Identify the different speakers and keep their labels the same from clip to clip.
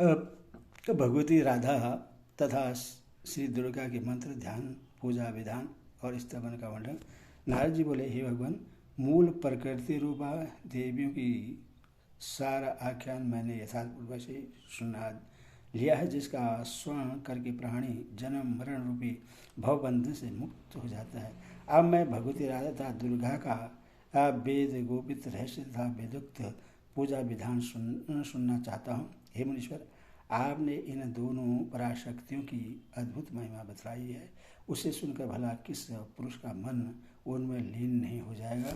Speaker 1: भगवती राधा तथा श्री दुर्गा के मंत्र, ध्यान, पूजा विधान और स्तवन का वर्णन। नारद जी बोले, हे भगवान, मूल प्रकृति रूपा देवियों की सारा आख्यान मैंने यथापूर्व से सुना लिया है, जिसका स्वर्ण करके प्राणी जन्म मरण रूपी भवबंधन से मुक्त हो जाता है। अब मैं भगवती राधा तथा दुर्गा का वेद गोपित रहस्य तथा वेदोक्त पूजा विधान सुनना चाहता हूँ। हे मुनीश्वर, आपने इन दोनों पराशक्तियों की अद्भुत महिमा बतलाई है, उसे सुनकर भला किस पुरुष का मन उनमें लीन नहीं हो जाएगा।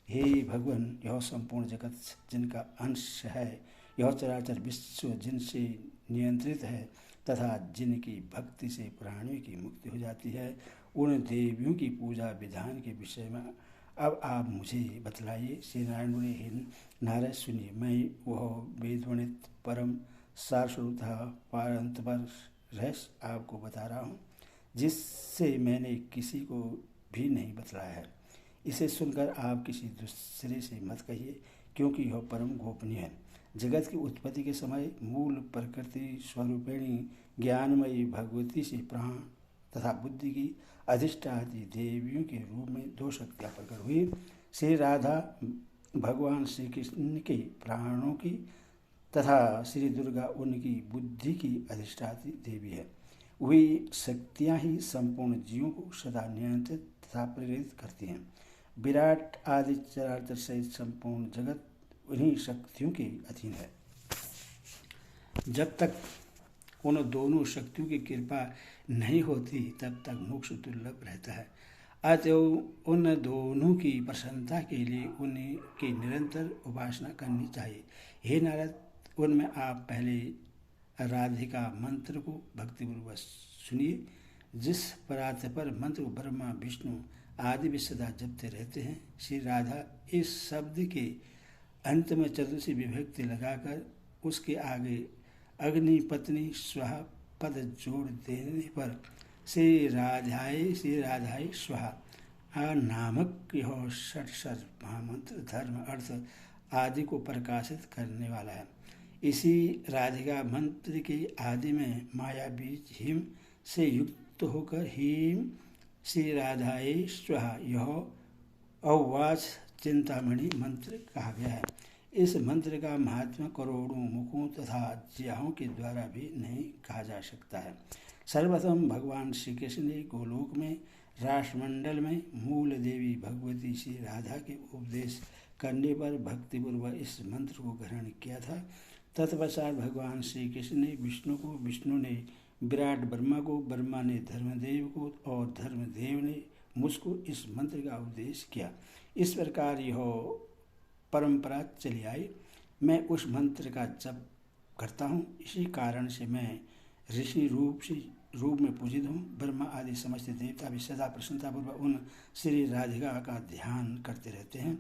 Speaker 1: हे भगवान, यह संपूर्ण जगत जिनका अंश है, यह चराचर विश्व जिनसे नियंत्रित है तथा जिनकी भक्ति से प्राणियों की मुक्ति हो जाती है, उन देवियों की पूजा विधान के विषय में अब आप मुझे बतलाइए। श्री नारायण बोले, हे नारद, सुनिए, मैं वह वेदवर्णित परम सारस्वरूप तथा पारंतपर रहस्य आपको बता रहा हूँ, जिससे मैंने किसी को भी नहीं बतलाया है। इसे सुनकर आप किसी दूसरे से मत कहिए, क्योंकि यह परम गोपनीय है। जगत की उत्पत्ति के समय मूल प्रकृति स्वरूपिणी ज्ञानमयी भगवती से प्राण तथा बुद्धि की अधिष्ठाती देवियों के रूप में दो शक्तियाँ प्रकट हुई। श्री राधा भगवान श्री कृष्ण के प्राणों की तथा श्री दुर्गा उनकी बुद्धि की अधिष्ठाती देवी है। वही शक्तियाँ ही संपूर्ण जीवों को सदा नियंत्रित तथा प्रेरित करती हैं। विराट आदि चराचर सहित संपूर्ण जगत उन्हीं शक्तियों के अधीन है। जब तक उन दोनों शक्तियों की कृपा नहीं होती, तब तक मोक्ष दुर्लभ रहता है। अतएव उन दोनों की प्रसन्नता के लिए उनकी निरंतर उपासना करनी चाहिए। हे नारद, उनमें आप पहले राधिका मंत्र को भक्तिपूर्वक सुनिए, जिस परात्पर मंत्र को ब्रह्मा विष्णु आदि भी सदा जपते रहते हैं। श्री राधा इस शब्द के अंत में चतुर्थी विभक्ति लगाकर उसके आगे अग्नि पत्नी स्वाहा पद जोड़ देने पर श्री राधाय स्वाहा नामक यह षट महामंत्र धर्म अर्थ आदि को प्रकाशित करने वाला है। इसी राधिका मंत्र के आदि में माया बीज हिम से युक्त होकर हीम श्री राधाय स्वाहा यह अवाच चिंतामणि मंत्र कहा गया है। इस मंत्र का महात्मा करोड़ों मुखों तथा ज्याहों के द्वारा भी नहीं कहा जा सकता है। सर्वप्रथम भगवान श्री कृष्ण ने गोलोक में राष्ट्रमंडल में मूल देवी भगवती श्री राधा के उपदेश करने पर भक्तिपूर्वक इस मंत्र को ग्रहण किया था। तत्पश्चात भगवान श्री कृष्ण ने विष्णु को, विष्णु ने विराट ब्रह्मा को, ब्रह्मा ने धर्मदेव को और धर्मदेव ने मुझको इस मंत्र का उपदेश किया। इस प्रकार यह परंपरा चली आई। मैं उस मंत्र का जप करता हूँ, इसी कारण से मैं ऋषि रूप में पूजित हूँ। ब्रह्मा आदि समस्त देवता भी सदा प्रसन्नतापूर्वक उन श्री राधिका का ध्यान करते रहते हैं।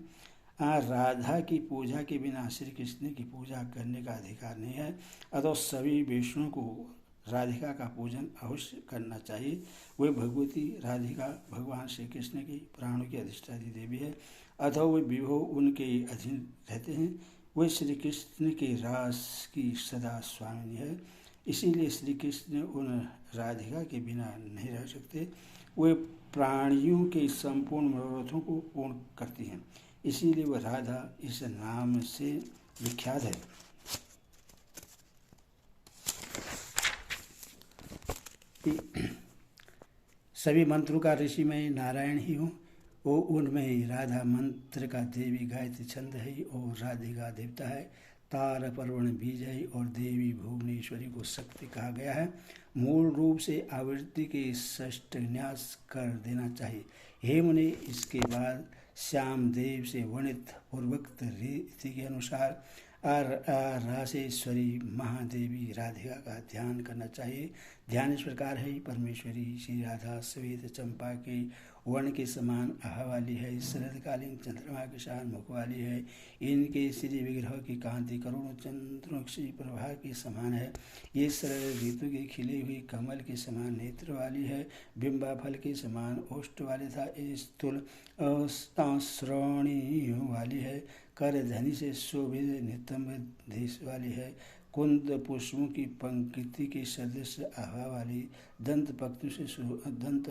Speaker 1: राधा की पूजा के बिना श्री कृष्ण की पूजा करने का अधिकार नहीं है। अतः सभी वैष्णवों को राधिका का पूजन अवश्य करना चाहिए। वे भगवती राधिका भगवान श्री कृष्ण की प्राणों की अधिष्ठात्री देवी है, अतः वे विभो उनके अधीन रहते हैं। वे श्री कृष्ण के रास की सदा स्वामिनी है, इसीलिए श्री कृष्ण उन राधिका के बिना नहीं रह सकते। वे प्राणियों के संपूर्ण मनोरथों को पूर्ण करती हैं, इसीलिए वह राधा इस नाम से विख्यात है। सभी मंत्रों का ऋषि मैं नारायण ही हूँ। वो उनमें राधा मंत्र का देवी गायत्री छंद है और राधिका देवता है। तार पर्वण बीज है और देवी भुवनेश्वरी को शक्ति कहा गया है। मूल रूप से आवृत्ति के षष्ठ न्यास कर देना चाहिए। हे मुनि, इसके बाद श्याम देव से वर्णित पूर्वोक्त रीति के अनुसार रासेश्वरी महादेवी राधिका का ध्यान करना चाहिए। ध्यान इस प्रकार है। परमेश्वरी श्री राधा श्वेत चंपा के वर्ण के समान आह वाली है, शरदकालीन चंद्रमा के समान मुख वाली है। इनके श्री विग्रह की कांति करोड़ों चंद्रों की प्रभा के समान है। ये शरद ऋतु के खिले हुए कमल के समान नेत्र वाली है, बिंबा फल के समान ओष्ठ वाली था, स्थूल श्रोणी वाली है, कर धनी से शोभित नितंब देश वाली है, कुंद पुष्पों की पंक्ति के सदृश आभा वाली दंत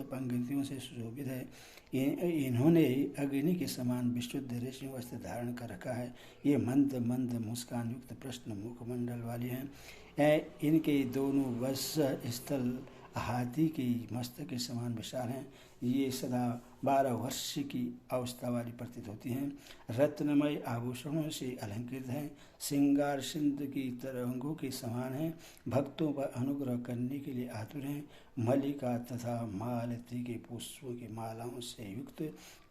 Speaker 1: पंक्तियों से सुशोभित है। इन्होंने अग्नि के समान विस्तृत रेशमी वस्त्र धारण कर रखा है। ये मंद मंद मुस्कान युक्त प्रश्न मुखमंडल वाली हैं। इनके दोनों वक्ष स्थल हाथी की मस्तक के समान विशाल हैं। ये सदा 12 वर्ष की अवस्था वाली प्रतीत होती हैं। रत्नमय आभूषणों से अलंकृत हैं। श्रृंगार सिंधु की तरंगों के समान हैं। भक्तों पर अनुग्रह करने के लिए आतुर हैं। मल्लिका तथा मालती के पुष्पों की मालाओं से युक्त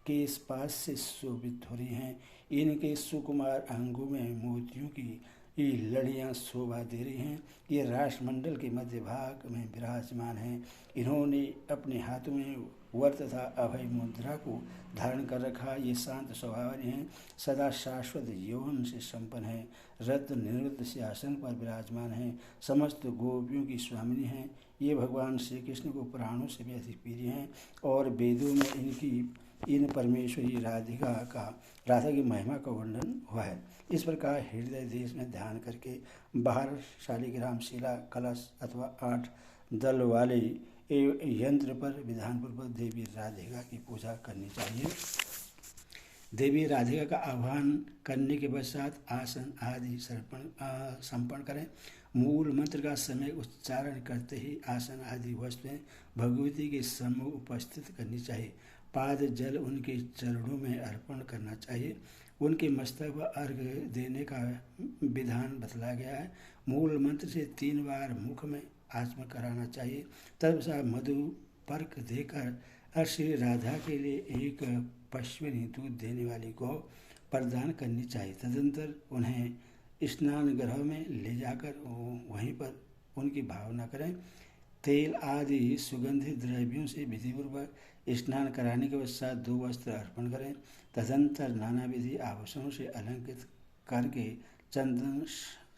Speaker 1: केश पास से शोभित हो रही हैं। इनके सुकुमार अंगों में मोतियों की ये लड़ियाँ शोभा दे रही हैं। ये राष्ट्रमंडल के मध्य भाग में विराजमान हैं। इन्होंने अपने हाथों में वर तथा अभय मुद्रा को धारण कर रखा। ये शांत स्वभाव वाले हैं, सदा शाश्वत यौवन से संपन्न है। रत्न निवृत्त सिंहासन पर विराजमान हैं। समस्त गोपियों की स्वामिनी हैं। ये भगवान श्री कृष्ण को प्राणों से भी अधिक प्रिय हैं और वेदों में इन परमेश्वरी राधा की महिमा का वर्णन हुआ है। इस प्रकार हृदय देश में ध्यान करके बाहर शालिग्राम शिला कलश अथवा 8 दल वाले यंत्र पर विधानपूर्वक देवी राधिका की पूजा करनी चाहिए। देवी राधिका का आह्वान करने के पश्चात आसन आदि संपन्न करें। मूल मंत्र का समय उच्चारण करते ही आसन आदि वस्तुएं भगवती के सम्मुख उपस्थित करनी चाहिए। पाद जल उनके चरणों में अर्पण करना चाहिए। उनके मस्तक पर अर्घ्य देने का विधान बतलाया गया है। मूल मंत्र से 3 बार मुख में आचमन कराना चाहिए। तदनुसार मधु पर्क देकर श्री राधा के लिए एक पश्चिमी दूध देने वाली गौ प्रदान करनी चाहिए। तदनंतर उन्हें स्नान गृह में ले जाकर वहीं पर उनकी भावना करें। तेल आदि सुगंधित द्रव्यों से विधिपूर्वक स्नान कराने के पश्चात 2 वस्त्र अर्पण करें। तदंतर नाना विधि आभूषणों से अलंकृत करके चंदन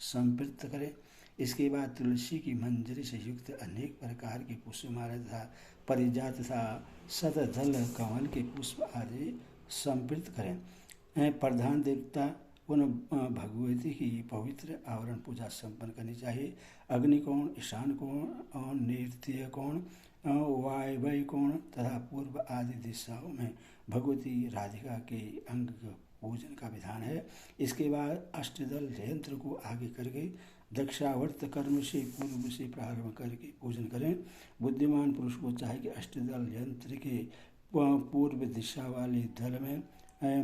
Speaker 1: संपृक्त करें। इसके बाद तुलसी की मंजरी से युक्त अनेक प्रकार के पुष्पमाला तथा परिजात तथा शतदल कमल के पुष्प आदि संपृक्त करें। प्रधान देवता उन भगवती की पवित्र आवरण पूजा संपन्न करनी चाहिए। अग्निकोण, ईशान कोण और नैऋत्य कोण, वायव्य कोण तथा पूर्व आदि दिशाओं में भगवती राधिका के अंग पूजन का विधान है। इसके बाद अष्टदल यंत्र को आगे करके दक्षावर्त कर्म से पूर्व से प्रारंभ करके पूजन करें। बुद्धिमान पुरुष को चाहे कि अष्टदल यंत्र के पूर्व दिशा वाले दल में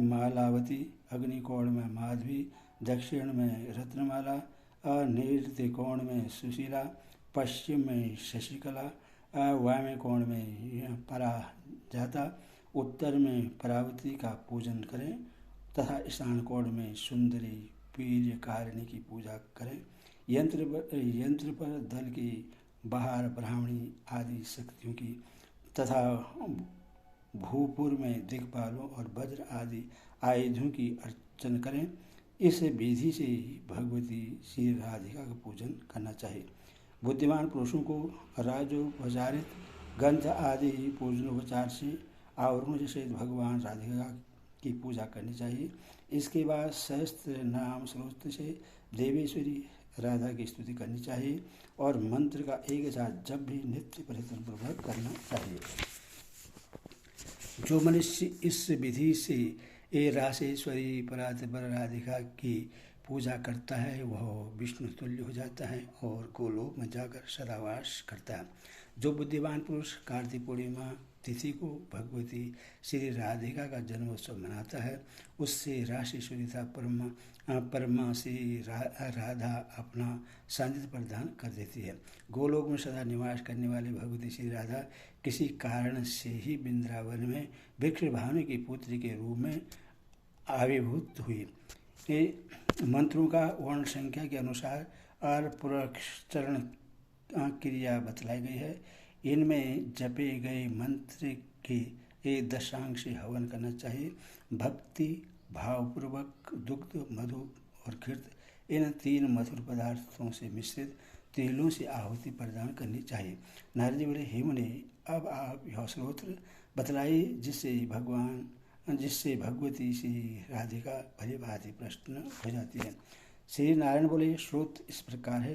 Speaker 1: मालावती, अग्निकोण में माधवी, दक्षिण में रत्नमाला और नैऋत्य कोण में सुशीला, पश्चिम में शशिकला, वायव्य कोण में पराजाता, उत्तर में परावती का पूजन करें तथा ईशान कोण में सुंदरी वीर्यकारिणी की पूजा करें। यंत्र पर दल की बाहर ब्राह्मणी आदि शक्तियों की तथा भूपुर में दिक्पालों और वज्र आदि आयुधों की अर्चन करें। इस विधि से भगवती श्री राधिका का पूजन करना चाहिए। बुद्धिमान पुरुषों को राजोपचारित गंध आदि पूजनोपचार से आवरणों से सहित भगवान राधिका की पूजा करनी चाहिए। इसके बाद सहस्त्र नाम स्रोत से देवेश्वरी राधा की स्तुति करनी चाहिए और मंत्र का एक साथ जब भी नित्य प्रयत्नपूर्वक करना चाहिए। जो मनुष्य इस विधि से रासेश्वरी परात्पर राधिका की पूजा करता है वह विष्णु तुल्य हो जाता है और गोलोक में जाकर सदावास करता है। जो बुद्धिमान पुरुष कार्तिक पूर्णिमा तिथि को भगवती श्री राधिका का जन्मोत्सव मनाता है उससे रासेश्वरी तथा परमा श्री राधा अपना सानिध्य प्रदान कर देती है। गोलोक में सदा निवास करने वाली भगवती श्री राधा किसी कारण से ही वृंदावन में वृक्ष भानु की पुत्री के रूप में आविर्भूत हुई। मंत्रों का वर्ण संख्या के अनुसार पुरस्चरण क्रिया बतलाई गई है। इनमें जपे गए मंत्र के दशांग से हवन करना चाहिए। भक्ति भावपूर्वक दुग्ध मधु और घृत इन 3 मधुर पदार्थों से मिश्रित तेलों से आहुति प्रदान करनी चाहिए। नारद जी बोले, हे मुनि, अब आप यह स्त्रोत्र बतलाइए जिससे भगवती श्री राधिका भली भांति प्रसन्न हो जाती है। श्री नारायण बोले, श्रोत इस प्रकार है।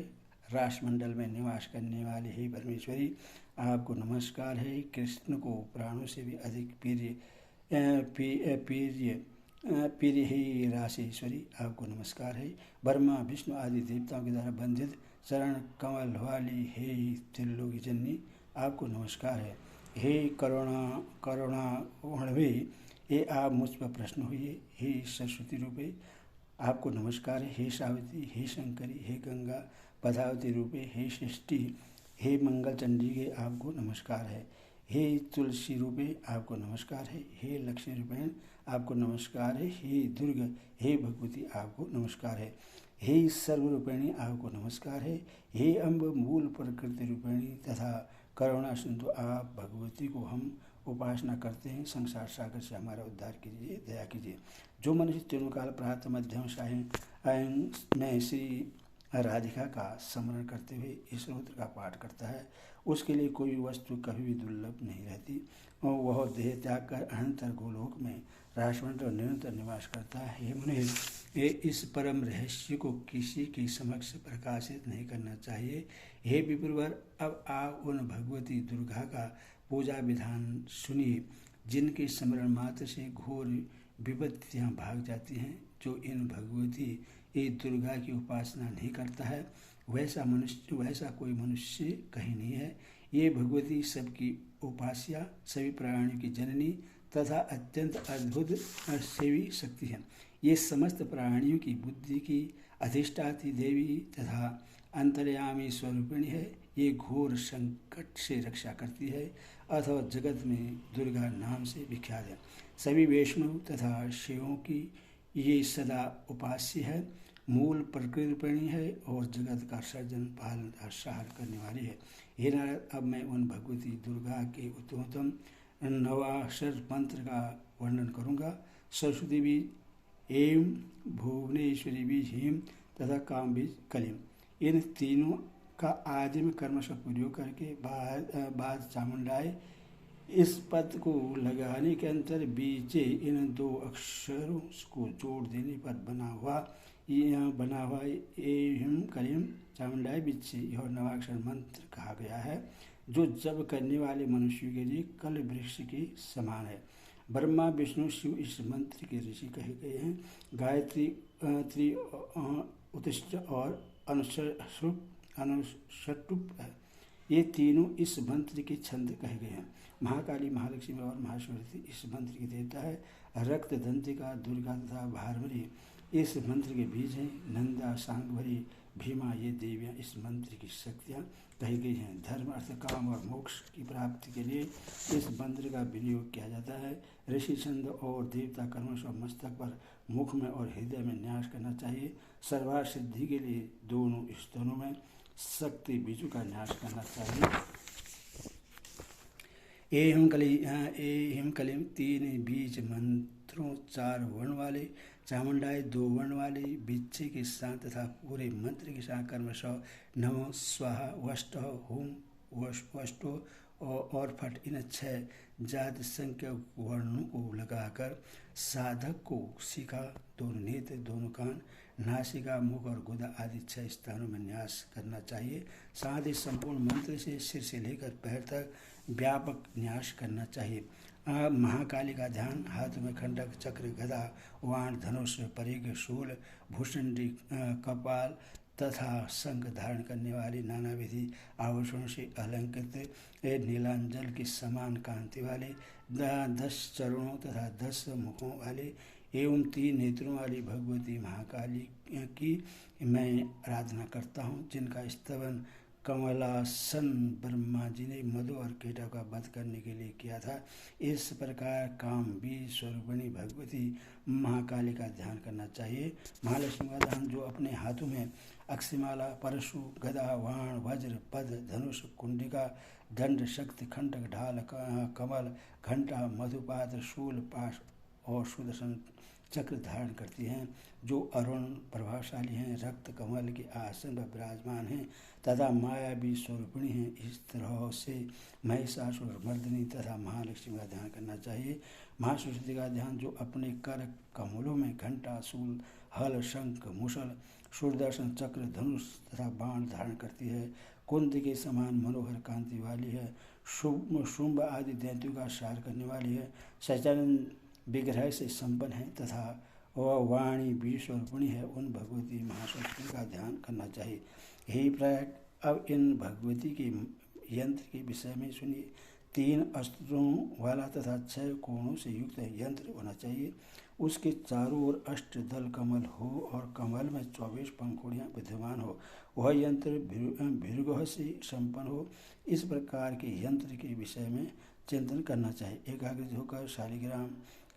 Speaker 1: राष्ट्रमंडल में निवास करने वाले हे परमेश्वरी, आपको नमस्कार है। कृष्ण को प्राणों से भी अधिक प्रिय हे राशेश्वरी, आपको नमस्कार है। ब्रह्मा विष्णु आदि देवताओं के द्वारा बंधित चरण कमल वाली हे त्रिलोकी जननी, आपको नमस्कार है। हे करुणाणवे, हे आप मुझ पर प्रश्न हुई। हे सरस्वती रूपे, आपको नमस्कार है। हे सावित्री, हे शंकरी, हे गंगा पदावती रूपे, हे सृष्टि, हे मंगल चंडी के, आपको नमस्कार है। हे तुलसी रूपे, आपको नमस्कार है। हे लक्ष्मी रूपेण, आपको नमस्कार है। हे दुर्ग, हे भगवती, आपको नमस्कार है। हे सर्वरूपिणी, आपको नमस्कार है। हे अम्ब मूल प्रकृति रूपिणी तथा करुणा सिंधु, आप भगवती को हम उपासना करते हैं। संसार सागर से हमारा उद्धार कीजिए, दया कीजिए। जो मनुष्य तीनों काल प्रातः मध्यम सायं में श्री राधिका का स्मरण करते हुए इस स्तोत्र का पाठ करता है, उसके लिए कोई वस्तु कभी भी दुर्लभ नहीं रहती और वह देह त्याग कर अनंतर गोलोक में राष्ट्रमंडल निरंतर निवास करता है। हे मुनि, ये इस परम रहस्य को किसी के समक्ष प्रकाशित नहीं करना चाहिए। हे विप्रवर, अब आप उन भगवती दुर्गा का पूजा विधान सुनिए, जिनके स्मरण मात्र से घोर विपत्तियाँ भाग जाती हैं। जो इन भगवती ये दुर्गा की उपासना नहीं करता है, वैसा कोई मनुष्य कहीं नहीं है। ये भगवती सबकी उपास्या, सभी प्राणियों की जननी तथा अत्यंत अद्भुत सेवी शक्ति है। ये समस्त प्राणियों की बुद्धि की अधिष्ठात्री देवी तथा अंतर्यामी स्वरूपिणी है। ये घोर संकट से रक्षा करती है अथवा जगत में दुर्गा नाम से विख्यात है। सभी वैष्णव तथा शिवों की ये सदा उपास्य है, मूल प्रकृतिरूपिणी है और जगत का सर्जन पालन संहार करने वाली है। हे नारद, अब मैं उन भगवती दुर्गा के उत्तमोत्तम नवाक्षर मंत्र का वर्णन करूँगा। सरस्वती बीज एम, भुवनेश्वरी बीज हीम तथा काम बीज कलिम, इन तीनों का आदिम कर्म से प्रयोग करके बाद चामुंडाई इस पद को लगाने के अंतर बीचे इन दो अक्षरों को जोड़ देने पर बना हुआ एम करीम चामुंडाई बीचे यह नवाक्षर मंत्र कहा गया है, जो जब करने वाले मनुष्यों के लिए कल वृक्ष के समान है। ब्रह्मा विष्णु शिव इस मंत्र के ऋषि कहे गए हैं। गायत्री, त्रि, उत्तिष्ठ और अनुष्टुप है, ये तीनों इस मंत्र के छंद कहे गए हैं। महाकाली, महालक्ष्मी और महासरस्वती इस मंत्र की देवता है। रक्त दंतिका, दुर्गा तथा भारवरी इस मंत्र के बीज हैं। नंदा, सांगभरी, भीमा ये देवियाँ इस मंत्र की शक्तियाँ कही गई हैं। धर्म, अर्थ, काम और मोक्ष की प्राप्ति के लिए इस मंत्र का विनियोग किया जाता है। ऋषि छंद और देवता कर्मों से मस्तक पर, मुख में और हृदय में न्यास करना चाहिए। सर्वार्थ सिद्धि के लिए दोनों स्तनों में शक्ति बीजों का न्यास करना चाहिए। एहम कलिम 3 बीज मंत्रों, 4 वर्ण वाले, चामुंडाई 2 वर्ण वाले, बिच्छे के साथ तथा पूरे मंत्र के साथ कर्म सौ नमो स्वाहा वष्ट होम वष्टो और फट, इन 6 जात संख्यक वर्णों को लगाकर साधक को शिखा, दोनों नेत्र, दोनों कान, नासिका, मुख और गुदा आदि 6 स्थानों में न्यास करना चाहिए। साथ ही संपूर्ण मंत्र से सिर से लेकर पैर तक व्यापक न्यास करना चाहिए। महाकाली का ध्यान, हाथ में खंडक, चक्र, गदा, वाण, धनुष, परिघ, शूल, भूषंडी, कपाल तथा शंख धारण करने वाली नाना विधि आभूषणों से अलंकृत नीलांजल के समान कांति वाले 10 चरणों तथा 10 मुखों वाले एवं 3 नेत्रों वाली भगवती महाकाली की मैं आराधना करता हूँ, जिनका स्तवन कमलासन ब्रह्मा जी ने मधु और कीटों का वध करने के लिए किया था। इस प्रकार काम बीज स्वरूपिणी भगवती महाकाली का ध्यान करना चाहिए। महालक्ष्मी का ध्यान, जो अपने हाथों में अक्षिमाला, परशु, गदा, वाण, वज्र, पद, धनुष, कुंडिका, दंड, शक्ति, खंडक, ढाल, कमल, घंटा, मधुपात्र, शूल, पाश और सुदर्शन चक्र धारण करती हैं, जो अरुण प्रभावशाली हैं, रक्त कमल के आसन पर विराजमान हैं तथा मायावी स्वरूपिणी हैं। इस तरह से महिषासुर मर्दिनी तथा महालक्ष्मी का ध्यान करना चाहिए। महासरस्वती का ध्यान, जो अपने कर कमलों में घंटा, शूल, हल, शंख, मुसल सुदर्शन चक्र, धनुष तथा बाण धारण करती है। कुंद के समान मनोहर कांति वाली है। शुंभ आदि दैत्यों का सार करने वाली है। सचलन विग्रह से संपन्न है तथा वह वाणी बीज स्वरूपिणी है। उन भगवती महाशक्ति का ध्यान करना चाहिए। हे प्रयाग, अब इन भगवती के यंत्र के विषय में सुनिए। 3 अस्त्रों वाला तथा 6 कोणों से युक्त यंत्र होना चाहिए। उसके चारों ओर अष्टदल कमल हो और कमल में 24 पंखुड़ियाँ विद्यमान हो। वह यंत्र भृगु से संपन्न हो। इस प्रकार के यंत्र के विषय में चिंतन करना चाहिए। एकाग्रित होकर शालिग्राम,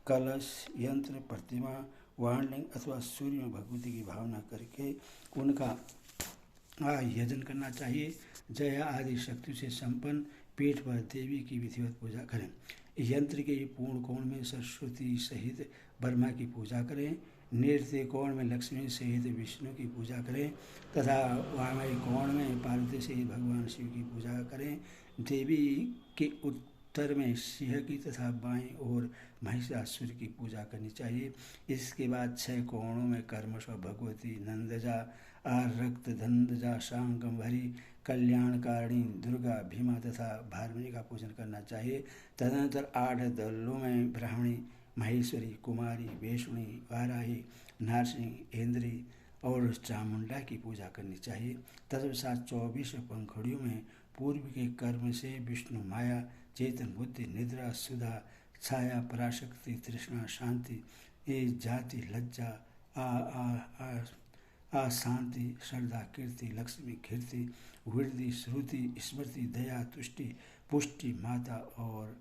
Speaker 1: कलश, यंत्र, प्रतिमा, वाणलिंग अथवा सूर्य में भगवती की भावना करके उनका यजन करना चाहिए। जया आदि शक्ति से संपन्न पीठ पर देवी की विधिवत पूजा करें। यंत्र के पूर्ण कोण में सरस्वती सहित ब्रह्मा की पूजा करें। नृत्य कोण में लक्ष्मी सहित विष्णु की पूजा करें तथा वामय कोण में पार्वती सहित भगवान शिव की पूजा करें। देवी के उत्तर में सिंह की तथा बाईं ओर महिषासुर की पूजा करनी चाहिए। इसके बाद 6 कोणों में कर्मश भगवती नंदजा, रक्तधंदजा, शांकंभरी, कल्याणकारिणी, दुर्गा, भीमा तथा भारमणी का पूजन करना चाहिए। तदनंतर 8 दलों में ब्राह्मणी, महेश्वरी, कुमारी, वैष्णवी, वाराही, नारसिंह, इंद्री और चामुंडा की पूजा करनी चाहिए। तत्पश्चात 24 पंखुड़ियों में पूर्व के कर्म से विष्णु, माया, चेतन, बुद्धि, निद्रा, सुधा, छाया, पराशक्ति, तृष्णा, शांति, जाति, लज्जा, अशांति, श्रद्धा, कीर्ति, लक्ष्मी, कीर्ति, वृद्धि, श्रुति, स्मृति, दया, तुष्टि, पुष्टि, माता और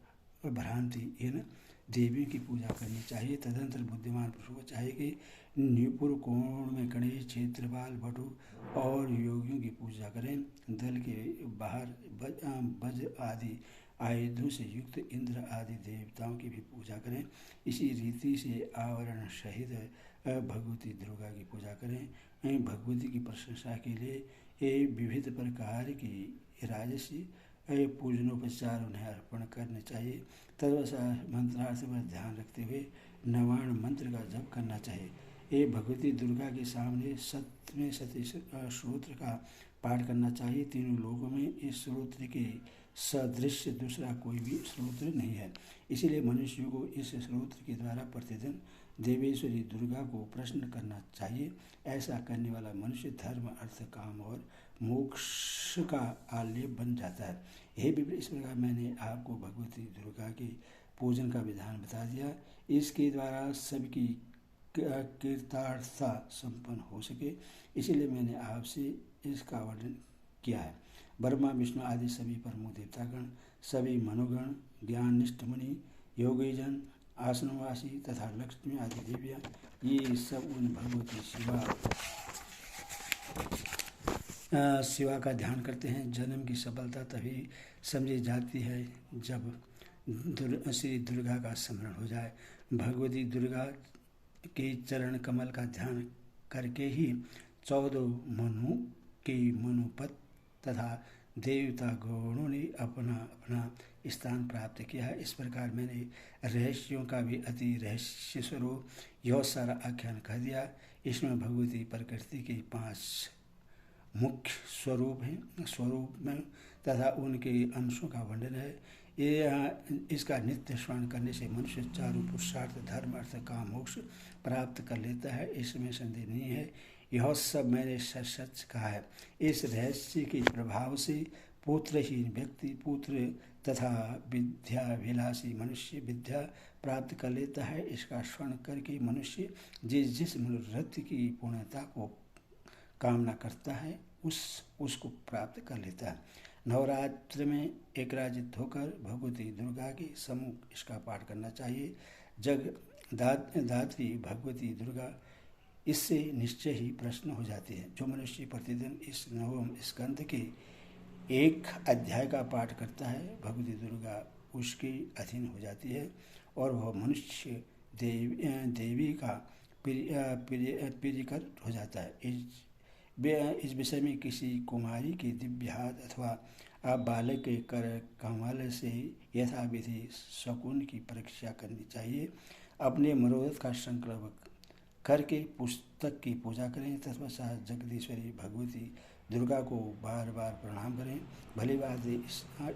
Speaker 1: भ्रांति, इन देवी की पूजा करनी चाहिए। तदंतर बुद्धिमान पुरुष को चाहिए कि निपुर कोण में गणेश, क्षेत्रपाल, भटु और योगियों की पूजा करें। दल के बाहर वज्र आदि आयुधों से युक्त इंद्र आदि देवताओं की भी पूजा करें। इसी रीति से आवरण सहित भगवती दुर्गा की पूजा करें। भगवती की प्रशंसा के लिए विविध प्रकार की राजसी पूजनोपचार उन्हें अर्पण करने चाहिए। तदवसात मंत्रार्थ पर ध्यान रखते हुए नवाण मंत्र का जप करना चाहिए। ये भगवती दुर्गा के सामने सत्यमेव सती स्त्रोत्र का पाठ करना चाहिए। तीनों लोगों में इस स्त्रोत्र के सदृश दूसरा कोई भी स्त्रोत्र नहीं है। इसीलिए मनुष्यों को इस स्त्रोत्र के द्वारा प्रतिदिन देवेश्वरी दुर्गा को प्रश्न करना चाहिए। ऐसा करने वाला मनुष्य धर्म, अर्थ, काम और मोक्ष का आलेप बन जाता है। यही भी इस प्रकार मैंने आपको भगवती दुर्गा के पूजन का विधान बता दिया। इसके द्वारा सबकी कृतार्थता संपन्न हो सके, इसीलिए मैंने आपसे इसका वर्णन किया है। ब्रह्मा, विष्णु आदि सभी प्रमुख देवतागण, सभी मनोगण, ज्ञाननिष्ठ मुनि, योगीजन, आसनवासी तथा लक्ष्मी आदि देवियाँ, ये सब उन भगवती शिवा का ध्यान करते हैं। जन्म की सफलता तभी समझी जाती है जब श्री दुर्गा का स्मरण हो जाए। भगवती दुर्गा के चरण कमल का ध्यान करके ही 14 मनु के मनुपत तथा देवता गणों ने अपना अपना स्थान प्राप्त किया है। इस प्रकार मैंने रहस्यों का भी अति रहस्य स्वरूप यह सारा आख्यान कह दिया। इसमें भगवती प्रकृति के 5 मुख्य स्वरूप में तथा उनके अंशों का वर्णन है। इसका नित्य स्मरण करने से मनुष्य चारों पुरुषार्थ, धर्म, अर्थ, काम, मोक्ष प्राप्त कर लेता है। इसमें संदेह नहीं है। यह सब मैंने सच कहा है। इस रहस्य के प्रभाव से पुत्रहीन व्यक्ति पुत्र तथा विद्याभिलाषी मनुष्य विद्या प्राप्त कर लेता है। इसका स्मरण करके मनुष्य जिस मनोरथ की पूर्णता को कामना करता है उसको प्राप्त कर लेता है। नवरात्र में एकराजित होकर भगवती दुर्गा के सम्मुख इसका पाठ करना चाहिए। जगदात्री भगवती दुर्गा इससे निश्चय ही प्रश्न हो जाती है। जो मनुष्य प्रतिदिन इस 9वें स्कंद के 1 अध्याय का पाठ करता है, भगवती दुर्गा उसके अधीन हो जाती है और वह मनुष्य देवी का प्रियकर हो जाता है। इस विषय में किसी कुमारी के दिव्य हाथ अथवा बालक के कर कमल से यथाविधि शकुन की परीक्षा करनी चाहिए। अपने मनोरथ का संकल्प करके पुस्तक की पूजा करें। तत्पश्चात जगदीश्वरी भगवती दुर्गा को बार बार प्रणाम करें। भली बात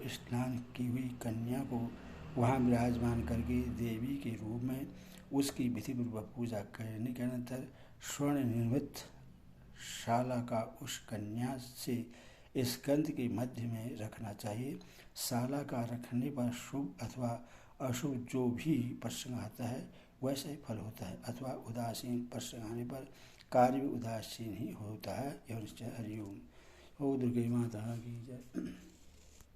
Speaker 1: स्नान की हुई कन्या को वहाँ विराजमान करके देवी के रूप में उसकी विधिपूर्वक पूजा करने के अनंतर स्वर्ण निर्मित शाला का उस कन्या से स्कंद के मध्य में रखना चाहिए। शाला का रखने पर शुभ अथवा अशुभ जो भी प्रसंग आता है वैसा ही फल होता है, अथवा उदासीन प्रसंग आने पर कार्य भी उदासीन ही होता है। यह निश्चय। हरिओम। ओ दुर्गे माता की जय।